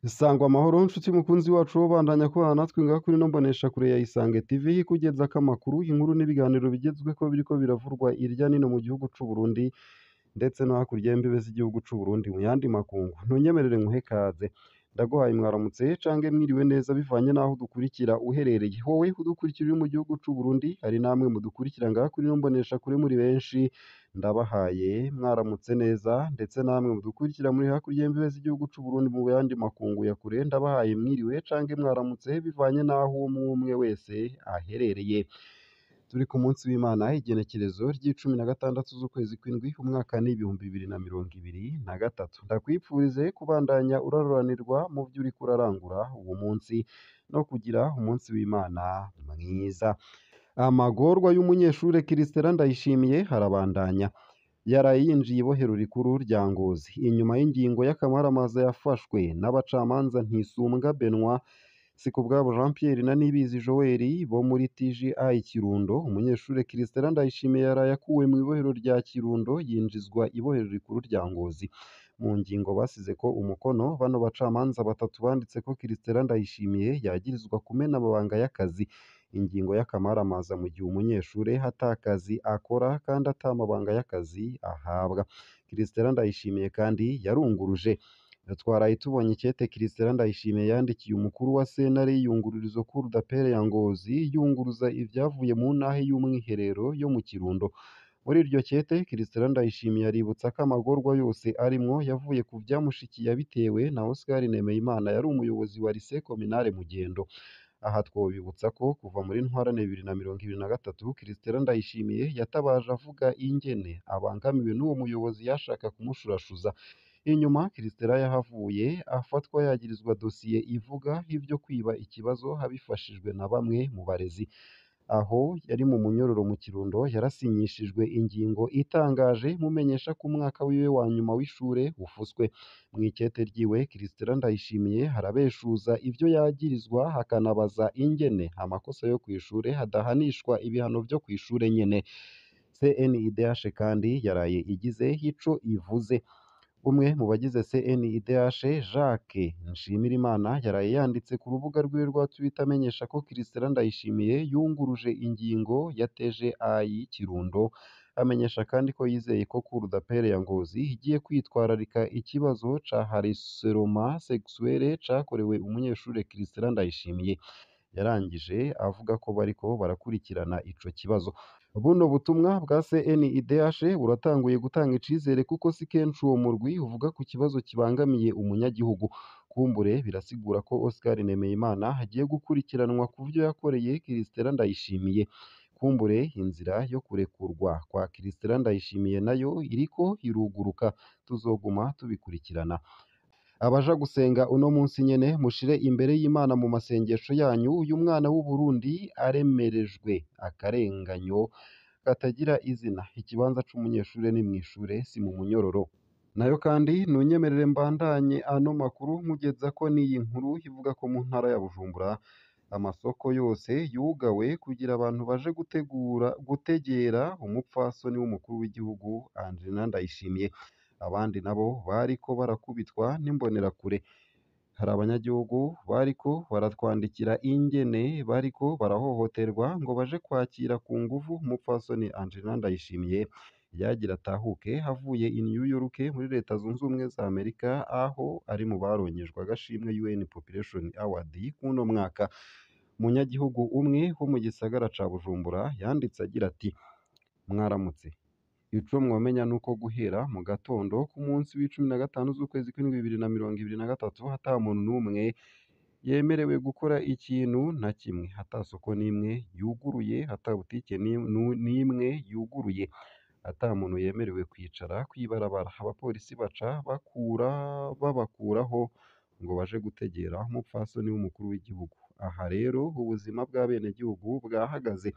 Sangwa amahoro nshuti mukunzi wacu wo bandanya kubana natwe ngaha kuri ino mboneshakure ya Isange TV ikugezako amakuru, inkuru n'ibiganiro bigezweko biriko biravurwa irya nino mu gihugu c'u Burundi ndetse no hakurya y'imbibe z'igihugu c'u Burundi mu yandi makungu. Ntunyemerere nkuhe kaze. Ndaguhaye mwaramutse cange mwiriwe neza bivanye n'aho udukurikira uherereye. Wowe udukurikira uri mu gihugu c'u Burundi, hari namwe mudukurikira ngaha kuri ino mboneshakure muri benshi, ndabahaye mwaramutse neza, ndetse namwe mudukurikira muri hakurya y'imbibe z'igihugu c'u Burundi mu yandi makungu ya kure, ndabahaye mwiriwe cange mwaramutse bivanye n'aho umwe umwe wese aherereye. Turi ku munsi w'Imana igenekerezo ry'icumi na gatandatu z'ukwezi kw'indwi umwaka n'ibihumbi bibiri na mirongo ibiri na gatatu. Ndakwipfurize kubandanya uraroranirwa mu vyo uriko urarangura uwo munsi no kugira umunsi w'Imana mwiza. Amagorwa y'umunyeshure Christella Ndayishimiye harabandanya. Yaraye yinjiye ibohero rikuru rya Ngozi inyuma y'ingingo y'akamaramaza yafashwe n'abacamanza Ntisunga Benoit, Sikubwabo Jean Pierre na Nibizi Joel bo muri TGI Kirundo. Umunyeshure Christella Ndayishimiye yaraye akuwe mu ibohero rya Kirundo yinjizwa ibohero rikuru rya Ngozi. Mu ngingo basizeko umukono bano bacamanza batatu banditseko Christella Ndayishimiye yagirizwa kumena amabanga y'akazi, ingingo y'akamaramaza mu gihe umunyeshure ata kazi akora kandi ata mabanga y'akazi ahabwa. Christella Ndayishimiye kandi yarunguruje. Twaraye tubonye ikete Christella Ndayishimiye yandikiye umukuru wa sentare y'iyungururizo Cour d'appel ya Ngozi yunguruza ivyavuye mu ntahe y'umwiherero yo mu Kirundo. Muri iryo kete Christella Ndayishimiye aributsa ko amagorwa yose arimwo yavuye ku vyamushikiye abitewe na Oscar Nemeyimana yari umuyobozi wa lycée communale Mugendo. Aha twobibutsa ko kuva muri ntwarane 2023 Christella Ndayishimiye yatabaje avuga ingene abangamiwe n'uwo muyobozi yashaka kumushurashuza. Inyuma Christella yahavuye afatwa yagirizwa dosiye ivuga ivyo kwiba ikibazo abifashijwe na bamwe mu barezi. Aho yari mu munyororo mu Kirundo yarasinyishijwe ingingo itangaje mumenyesha ko umwaka wiwe wa nyuma w'ishure ufuswe. Mw'ikete ryiwe Christella Ndayishimiye harabeshuza ivyo yagirizwa, hakanabaza ingene amakosa yo kw'ishure hadahanishwa ibihano vyo kw'ishure nyene. CNIDH kandi yaraye igize ico ivuze. Umwe mu bagize CNIDH Jacques Nshimirimana yaraye yanditse ku rubuga rwiwe rwa Twitter amenyesha ko Christella Ndayishimiye yunguruje ingingo ya TGI Kirundo, amenyesha kandi ko yizeye ko Cour d'appel ya Ngozi igiye kwitwararika ikibazo ca harcèlement sexuel cakorewe umunyeshure Christella Ndayishimiye. Yarangije avuga ko bariko barakurikirana ico kibazo. Buno butumwa bwa CNIDH buratanguye gutanga icizere kuko si kenshi uwo murwi uvuga ku kibazo kibangamiye umunyagihugu. Kumbure birasigura ko Oscar Nemeyimana agiye gukurikiranwa ku vyo yakoreye Christella Ndayishimiye. Kumbure inzira yo kurekurwa kwa Christella Ndayishimiye nayo iriko iruguruka, tuzoguma tubikurikirana. Abaja gusenga uno munsi nyene mushire imbere y'Imana mu masengesho yanyu uyu mwana w'u Burundi aremerejwe akarenganyo katagira izina. Ikibanza c'umunyeshure ni mw'ishure si mu munyororo. Nayo kandi ntunyemerere mbandanye ano makuru nkugezako n'iyi nkuru ivuga ko mu ntara ya Bujumbura amasoko yose yugawe kugira abantu baje gutegera umupfasoni w'umukuru w'igihugu Angelina Ndayishimiye. Abandi nabo bariko barakubitwa n'imbonerakure. Hari abanyagihugu bariko baratwandikira ingene bariko barahohoterwa ngo baje kwakira ku nguvu umupfasoni Angelina Ndayishimiye yagira atahuke avuye i New York muri Leta Zunze Ubumwe za Amerika, aho ari mu baronyejwe agashimwe UN Population Award kuno mwaka. Umunyagihugu umwe wo mu gisagara ca Bujumbura yanditse agira ati: mwaramutse. Ico mwomenya nuko guhera mu gatondo ku munsi w'icumi na gatanu z'ukwezi kw'indwi 2023 ata muntu n'umwe yemerewe gukora ikintu na kimwe, ata soko n'imwe yuguruye, ata butike n'imwe yuguruye, ata muntu yemerewe kwicara kw'ibarabara. Abapolisi baca babakuraho ngo baje gutegera umupfasoni w'umukuru w'igihugu. Aha rero ubuzima bw'abenegihugu bwahagaze.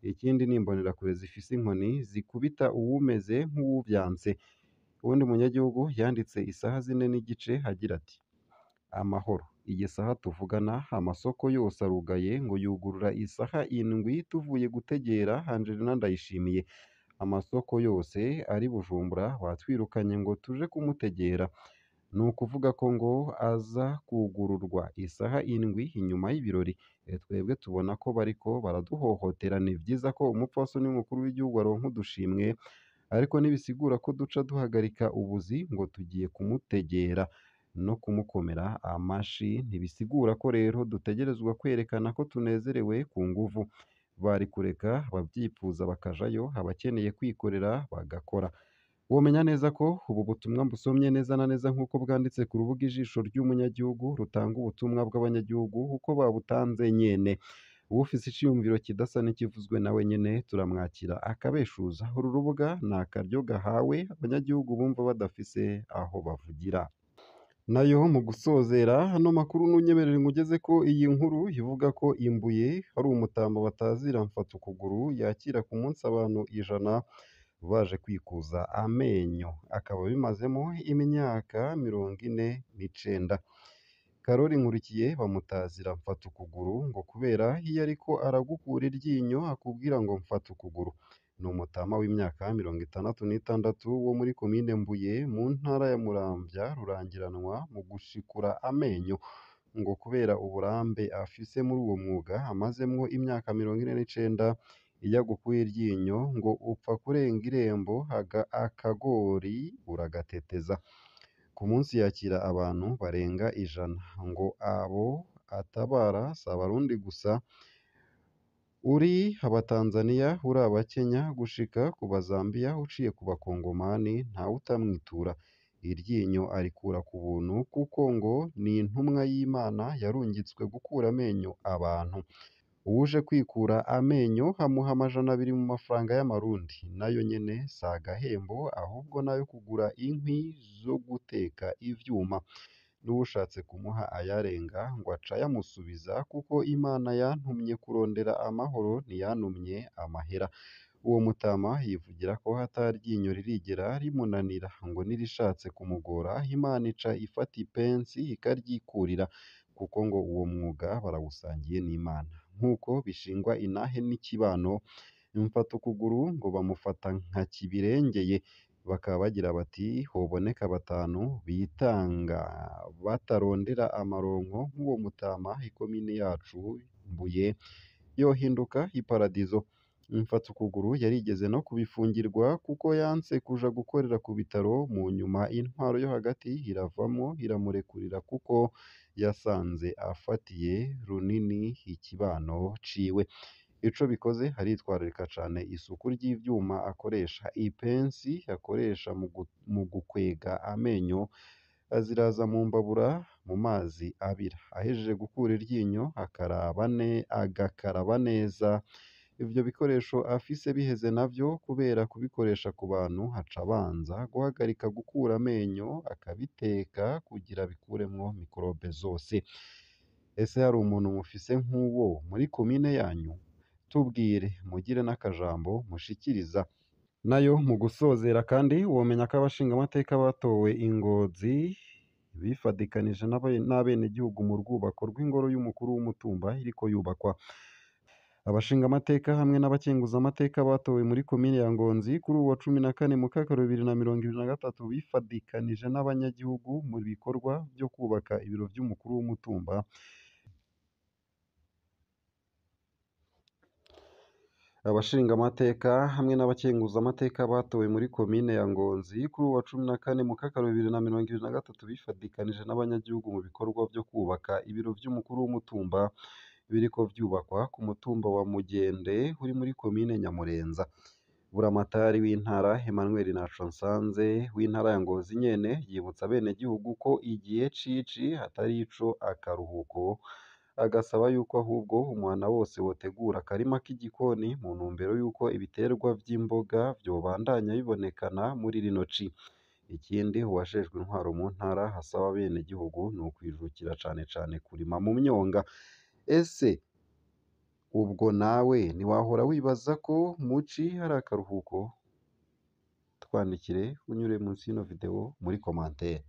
Ikindi ni imbonerakure zifise inkoni zikubita uwumeze nk'uwuvyanse. Uwundi munyagihugu yanditse isaha 4:30 agira ati: amahoro. Iyi saha tuvugana amasoko yose arugaye ngo yugurura isaha 7 tuvuye gutegera Angelina Ndayishimiye. Amasoko yose ari Bujumbura batwirukanye ngo tuje kumutegera. ni ukuvuga ko ngo aza kugururwa isaha indwi inyuma y'ibirori. Twebwe tubona ko bariko baraduhohotera. Ni vyiza ko umupfasoni w'umukuru w'igihugu aronka udushimwe, ariko ntibisigura ko duca duhagarika ubuzi ngo tugiye kumutegera no kumukomera amashi. Ntibisigura ko rero dutegerezwa kwerekana ko tunezerewe ku nguvu. Bari kureka abavyifuza bakajayo, abakeneye kwikorera bagakora. Womenya neza ko ubu butumwa mbusomye neza na neza nk'uko bwanditse ku rubuga Ijisho ry'Umunyagihugu rutanga ubutumwa bw'abanyagihugu uko babutanze nyene. Uwufise iciyumviro kidasa n'ikivuzwe nawe nyene turamwakira akabeshuza. Uru rubuga ni akaryo gahawe abanyagihugu bumva badafise aho bavugira. Nayo mu gusozera ano makuru nunyemerere ngugeze ko iyi nkuru ivuga ko imbuye hari umutamba batazira mfatukuguru yakira ku munsi abantu 100 baje kwikuza amenyo, akaba bimazemo imyaka 49. Karori Nkurikiye bamutazira mfatukuguru ngo kubera iyo ariko aragukura iryinyo akubwira ngo mfatukuguru. Ni umutama w'imyaka 66 wo muri komine Mbuye mu ntara ya Muramvya rurangiranwa mu gushikura amenyo, ngo kubera uburambe afise muri uwo mwuga amazemwo imyaka 49, iyo agukuye iryinyo ngo upfa kurenga irembo akagori uragateteza. Ku munsi yakira abantu barenga 100, ngo abo atabara si abarundi gusa, uri abatanzaniya, uri abakenya, gushika ku bazambiya, uciye ku bakongomani ntawe utamwitura. Iryinyo arikura ku buntu kuko ngo ni intumwa y'Imana yarungitswe gukura amenyo abantu. Uwuje kwikura amenyo amuha 200 mu mafaranga y'amarundi, nayo nyene si agahembo ahubwo nayo kugura inkwi zo guteka ivyuma. N'uwushatse kumuha ayarenga ngo aca yamusubiza kuko Imana yantumye kurondera amahoro ntiyantumye amahera. Uwo mutama yivugira ko hataryinyo ririgera rimunanira, ngo nirishatse kumugora Imana ica ifata ipensi ikaryikurira, kuko ngo uwo mwuga barawusangiye n'Imana. Nk'uko bishingwa inahe n'ikibano, mfatukuguru ngo bamufata nka kibirengeye, bakaba bagira bati hoboneka 5 bitanga batarondera amaronko nk'uwo mutama, ikomine yacu Mbuye yohinduka iparadizo. Mfatukuguru yarigeze no kubifungirwa kuko yanse kuja gukorera ku bitaro, mu nyuma intwaro yo hagati iravamo iramurekurira kuko yasanze afatiye runini ikibano ciwe. Ico bikoze haritwararika cane isuku ry'ivyuma akoresha. Ipensi akoresha mu gukwega amenyo aziraza mu mbabura mu mazi abira, ahejeje gukura iryinyo agakaraba neza. Ivyo bikoresho afise biheze navyo kubera kubikoresha ku bantu haca abanza guhagarika gukura amenyo akabiteka kugira bikuremwo mikorobe zose. Ese hari umuntu mufise nk'uwo muri komine yanyu? Tubwire, mugire n'akajambo mushikiriza. Nayo mu gusozera kandi womenya ko abashingamateka batowe i Ngozi bifadikanije n'abenegihugu mu rwubako rw'ingoro y'umukuru w'umutumba iriko yubakwa. Abashingamateka hamwe n'abakenguzamateka batowe muri komine ya Ngonzi kuri uwa 14 Mukakaro 2023 bifadikanije n'abanyagihugu mu bikorwa byo kubaka ibiro vy'umukuru w'umutumba. Abashingamateka hamwe n'abakenguzamateka batowe muri komine ya Ngonzi kuri uwa 14 Mukakaro 2023 bifadikanije n'abanyagihugu mu bikorwa byo kubaka ibiro vy'umukuru w'umutumba biriko vyubakwa ku mutumba wa Mugende uri muri komine Nyamurenza. Buramatari w'intara Emmanuel Nashonsanze w'intara ya Ngozi nyene yibutsa abenegihugu ko igihe cici hatari ico akaruhuko, agasaba yuko ahubwo umwana wose wotegura akarima k'igikoni mu ntumbero yuko ibiterwa vy'imboga vyobandanya bibonekana muri rino ci. Ikindi uwajejwe intwaro mu ntara hasaba abenegihugu ni ukwijukira cane cane kurima mu myonga. Ese ubwo nawe ntiwahora wibaza ko muci hari akaruhuko? Twandikire unyure munsi y'ino video muri commentaire.